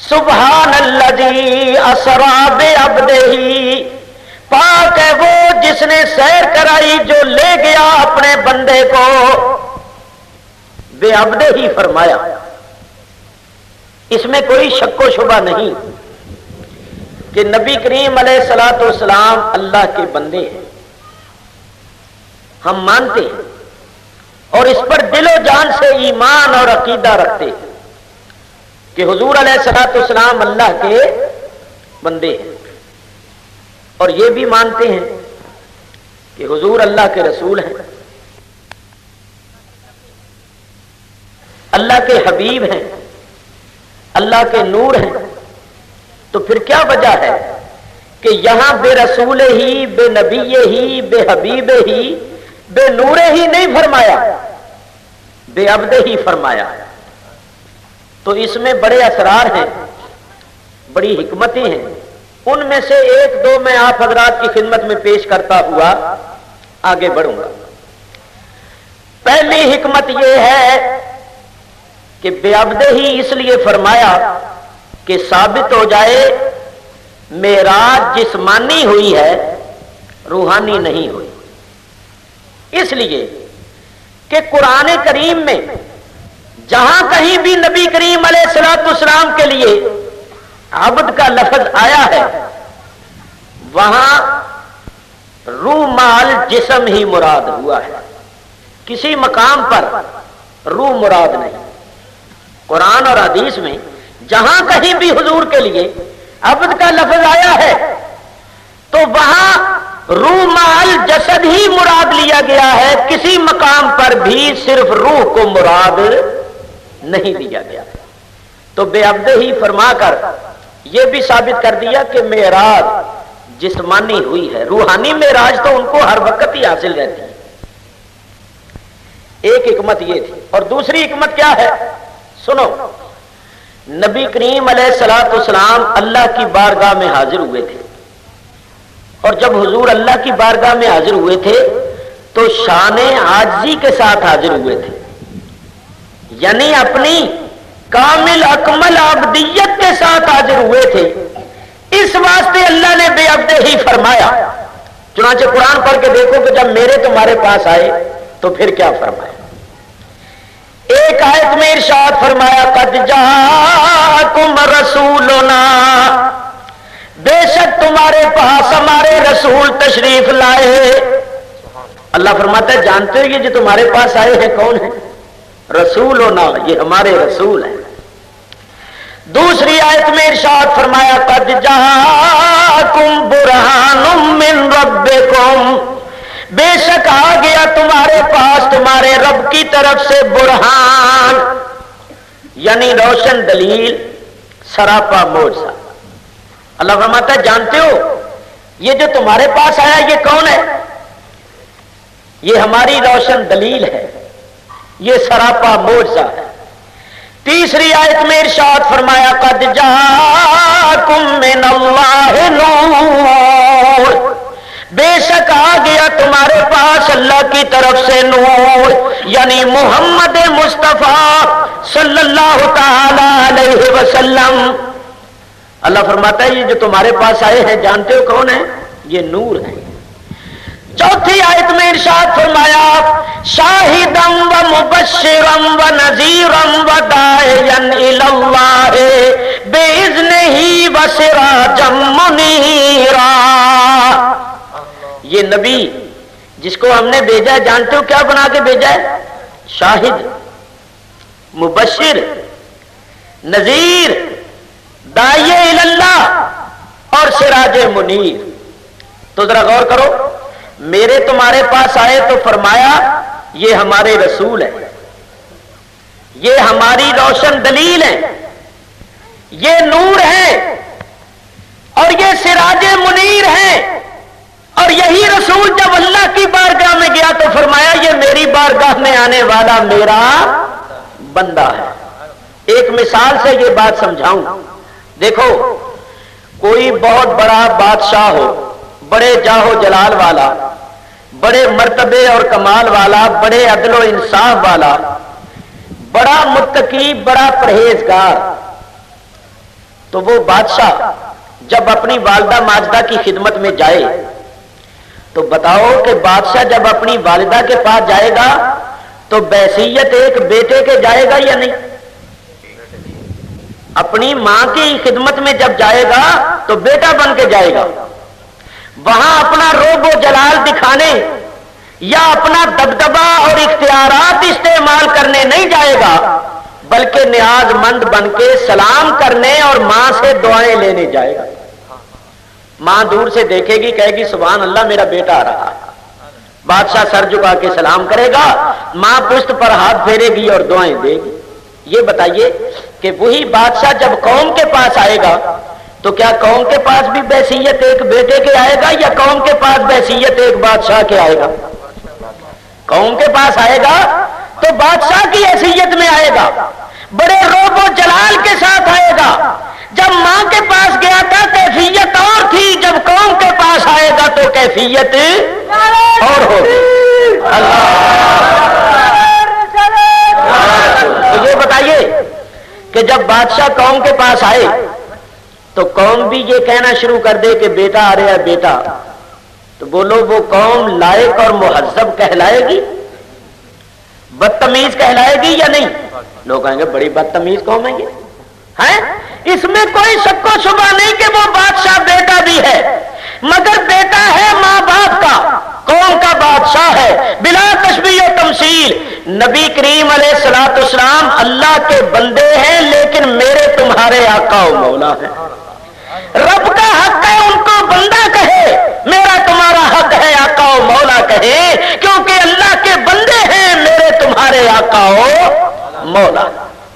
سبحان الذی اسری بعبدہ، پاک ہے وہ جس نے سیر کرائی، جو لے گیا اپنے بندے کو، بے عبدہ ہی فرمایا۔ اس میں کوئی شک و شبہ نہیں کہ نبی کریم علیہ الصلوۃ والسلام اللہ کے بندے ہیں، ہم مانتے ہیں اور اس پر دل و جان سے ایمان اور عقیدہ رکھتے ہیں کہ حضور علیہ الصلوۃ والسلام اللہ کے بندے ہیں، اور یہ بھی مانتے ہیں کہ حضور اللہ کے رسول ہیں، اللہ کے حبیب ہیں، اللہ کے نور ہیں۔ تو پھر کیا وجہ ہے کہ یہاں بے رسول ہی، بے نبی ہی، بے حبیب ہی، بے نور ہی نہیں فرمایا، بے عبد ہی فرمایا؟ تو اس میں بڑے اسرار ہیں، بڑی حکمتیں ہیں، ان میں سے ایک دو میں آپ حضرات کی خدمت میں پیش کرتا ہوا آگے بڑھوں گا۔ پہلی حکمت یہ ہے کہ بے عبد ہی اس لیے فرمایا کہ ثابت ہو جائے معراج جسمانی ہوئی ہے، روحانی نہیں ہوئی۔ اس لیے کہ قرآن کریم میں جہاں کہیں بھی نبی کریم علیہ الصلوۃ والسلام کے لیے عبد کا لفظ آیا ہے، وہاں روح مال جسم ہی مراد ہوا ہے، کسی مقام پر روح مراد نہیں۔ قرآن اور حدیث میں جہاں کہیں بھی حضور کے لیے عبد کا لفظ آیا ہے تو وہاں روح مال جسد ہی مراد لیا گیا ہے، کسی مقام پر بھی صرف روح کو مراد نہیں دیا گیا۔ تو بے عبد ہی فرما کر یہ بھی ثابت کر دیا کہ معراج جسمانی ہوئی ہے، روحانی معراج تو ان کو ہر وقت ہی حاصل رہتی ہے۔ ایک حکمت یہ تھی، اور دوسری حکمت کیا ہے؟ سنو، نبی کریم علیہ الصلوۃ والسلام اللہ کی بارگاہ میں حاضر ہوئے تھے، اور جب حضور اللہ کی بارگاہ میں حاضر ہوئے تھے تو شان عاجزی کے ساتھ حاضر ہوئے تھے، یعنی اپنی کامل اکمل عبدیت کے ساتھ حاضر ہوئے تھے۔ اس واسطے اللہ نے بے عبد ہی فرمایا۔ چنانچہ قرآن پڑھ کے دیکھو کہ جب میرے تمہارے پاس آئے تو پھر کیا فرمایا۔ ایک آیت میں ارشاد فرمایا قد جاءکم رسولنا، بے شک تمہارے پاس ہمارے رسول تشریف لائے۔ اللہ فرماتا ہے جانتے ہو یہ جو تمہارے پاس آئے ہیں کون ہیں؟ رسولنا، یہ ہمارے رسول ہیں۔ دوسری آیت میں ارشاد فرمایا قد جاءکم برہان من ربکم، بے شک آ گیا تمہارے پاس تمہارے رب کی طرف سے برہان، یعنی روشن دلیل، سراپا معجزہ۔ اللہ فرماتا ہے جانتے ہو یہ جو تمہارے پاس آیا یہ کون ہے؟ یہ ہماری روشن دلیل ہے، یہ سراپا معجزہ ہے۔ تیسری آیت میں ارشاد فرمایا قد جاءکم من اللہ نور، بے شک آ گیا تمہارے پاس اللہ کی طرف سے نور، یعنی محمد مصطفیٰ صلی اللہ تعالی علیہ وسلم۔ اللہ فرماتا ہے یہ جو تمہارے پاس آئے ہیں جانتے ہو کون ہے؟ یہ نور ہے۔ چوتھی آیت میں ارشاد فرمایا شاہداً و مبشراً و نذیراً و داعیاً الی اللہ بإذنہ و سراجاً منیرا۔ یہ نبی جس کو ہم نے بھیجا ہے جانتے ہو کیا بنا کے بھیجا ہے؟ شاہد، مبشر، نذیر، داعی الی اللہ اور سراج منیر۔ تو ذرا غور کرو، میرے تمہارے پاس آئے تو فرمایا یہ ہمارے رسول ہیں، یہ ہماری روشن دلیل ہے، یہ نور ہے اور یہ سراج منیر ہے۔ اور یہی رسول جب اللہ کی بارگاہ میں گیا تو فرمایا یہ میری بارگاہ میں آنے والا میرا بندہ ہے۔ ایک مثال سے یہ بات سمجھاؤں، دیکھو کوئی بہت بڑا بادشاہ ہو، بڑے جاہ و جلال والا، بڑے مرتبے اور کمال والا، بڑے عدل و انصاف والا، بڑا متقی، بڑا پرہیزگار، تو وہ بادشاہ جب اپنی والدہ ماجدہ کی خدمت میں جائے تو بتاؤ کہ بادشاہ جب اپنی والدہ کے پاس جائے گا تو بحیثیت ایک بیٹے کے جائے گا یا نہیں؟ اپنی ماں کی خدمت میں جب جائے گا تو بیٹا بن کے جائے گا، وہاں اپنا روب و جلال دکھانے یا اپنا دبدبا اور اختیارات استعمال کرنے نہیں جائے گا، بلکہ نیاز مند بن کے سلام کرنے اور ماں سے دعائیں لینے جائے گا۔ ماں دور سے دیکھے گی، کہے گی سبحان اللہ میرا بیٹا آ رہا ہے، بادشاہ سر جھکا کے سلام کرے گا، ماں پشت پر ہاتھ پھیرے گی اور دعائیں دے گی۔ یہ بتائیے کہ وہی بادشاہ جب قوم کے پاس آئے گا تو کیا قوم کے پاس بھی بحیثیت ایک بیٹے کے آئے گا یا قوم کے پاس بحیثیت ایک بادشاہ کے آئے گا؟ قوم کے پاس آئے گا تو بادشاہ کی حیثیت میں آئے گا، بڑے روب و جلال کے ساتھ آئے گا۔ جب ماں کے پاس گیا تھا کیفیت اور تھی، جب قوم کے پاس آئے گا تو کیفیت اور ہوگی۔ تو یہ بتائیے کہ جب بادشاہ قوم کے پاس آئے تو قوم بھی یہ کہنا شروع کر دے کہ بیٹا آ رہا ہے بیٹا، تو بولو وہ قوم لائق اور مہذب کہلائے گی؟ بدتمیز کہلائے گی یا نہیں؟ لوگ کہیں گے بڑی بدتمیز قوم ہے یہ ہے، اس میں کوئی شک و شبہ نہیں کہ وہ بادشاہ بیٹا بھی ہے، مگر بیٹا ہے ماں باپ کا، قوم کا بادشاہ ہے بلا تشبیہ و تمثیل۔ نبی کریم علیہ الصلوۃ والسلام اللہ کے بندے ہیں لیکن میرے تمہارے آقا و مولا ہیں۔ رب کا حق ہے ان کو بندہ کہے، میرا تمہارا حق ہے آقا و مولا کہے، کیونکہ اللہ کے بندے ہیں میرے تمہارے آقا و مولا۔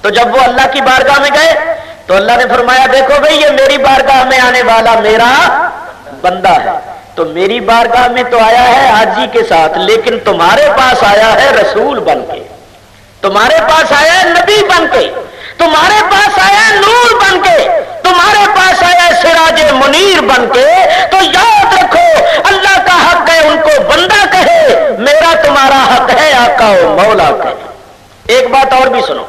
تو جب وہ اللہ کی بارگاہ میں گئے تو اللہ نے فرمایا دیکھو بھئی یہ میری بارگاہ میں آنے والا میرا بندہ ہے، تو میری بارگاہ میں تو آیا ہے حاجی کے ساتھ، لیکن تمہارے پاس آیا ہے رسول بن کے، تمہارے پاس آیا ہے نبی بن کے، تمہارے پاس آیا ہے نور بن کے، تمہارے پاس آیا ہے سراج منیر بن کے۔ تو یاد رکھو اللہ کا حق ہے ان کو بندہ کہے، میرا تمہارا حق ہے آقا و مولا کہے۔ ایک بات اور بھی سنو،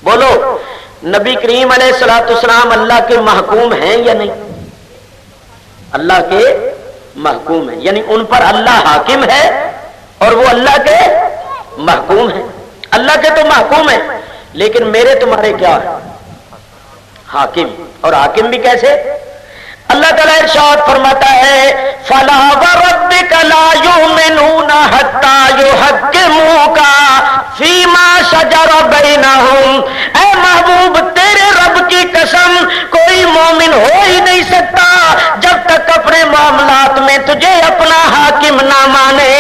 بولو نبی کریم علیہ الصلوۃ والسلام اللہ کے محکوم ہیں یا نہیں؟ اللہ کے محکوم ہیں، یعنی ان پر اللہ حاکم ہے اور وہ اللہ کے محکوم ہیں۔ اللہ کے تو محکوم ہیں لیکن میرے تمہارے کیا ہے؟ حاکم۔ اور حاکم بھی کیسے؟ اللہ تعالیٰ ارشاد فرماتا ہے فَلَا وَرَبِّكَ لَا يُؤْمِنُونَ حَتَّى يُحَكِّمُوكَ فِيمَا شَجَرَ بَيْنَهُمْ۔ اے محبوب تیرے رب کی قسم کوئی مومن ہو ہی نہیں سکتا جب تک اپنے معاملات میں تجھے اپنا حاکم نہ مانے۔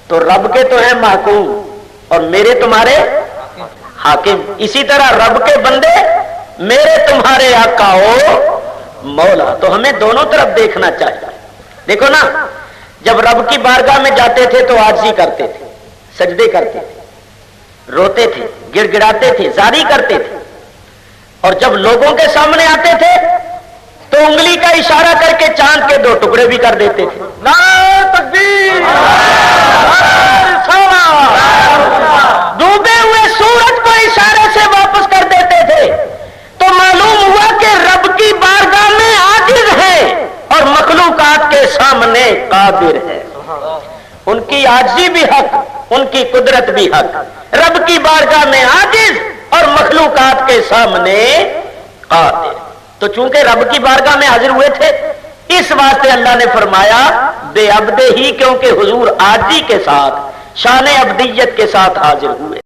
تو رب کے تو ہیں محکوم اور میرے تمہارے حاکم، اسی طرح رب کے بندے میرے تمہارے آقا ہو مولا۔ تو ہمیں دونوں طرف دیکھنا چاہیے۔ دیکھو نا، جب رب کی بارگاہ میں جاتے تھے تو عاجزی کرتے تھے، سجدے کرتے تھے، روتے تھے، گڑ گڑاتے تھے، زاری کرتے تھے، اور جب لوگوں کے سامنے آتے تھے تو انگلی کا اشارہ کر کے چاند کے 2 ٹکڑے بھی کر دیتے تھے۔ نعرہ تکبیر، ڈوبے ہوئے سورج کو اشارے سے واپس کر دیتے تھے۔ تو معلوم ہوا کہ رب کی بارگاہ میں عاجز ہے اور مخلوقات کے سامنے قادر ہے۔ ان کی عاجزی بھی حق، ان کی قدرت بھی حق، رب کی بارگاہ میں عاجز اور مخلوقات کے سامنے قادر۔ تو چونکہ رب کی بارگاہ میں حاضر ہوئے تھے اس واسطے اللہ نے فرمایا بے عبدہ ہی، کیونکہ حضور عاجزی کے ساتھ شان عبدیت کے ساتھ حاضر ہوئے۔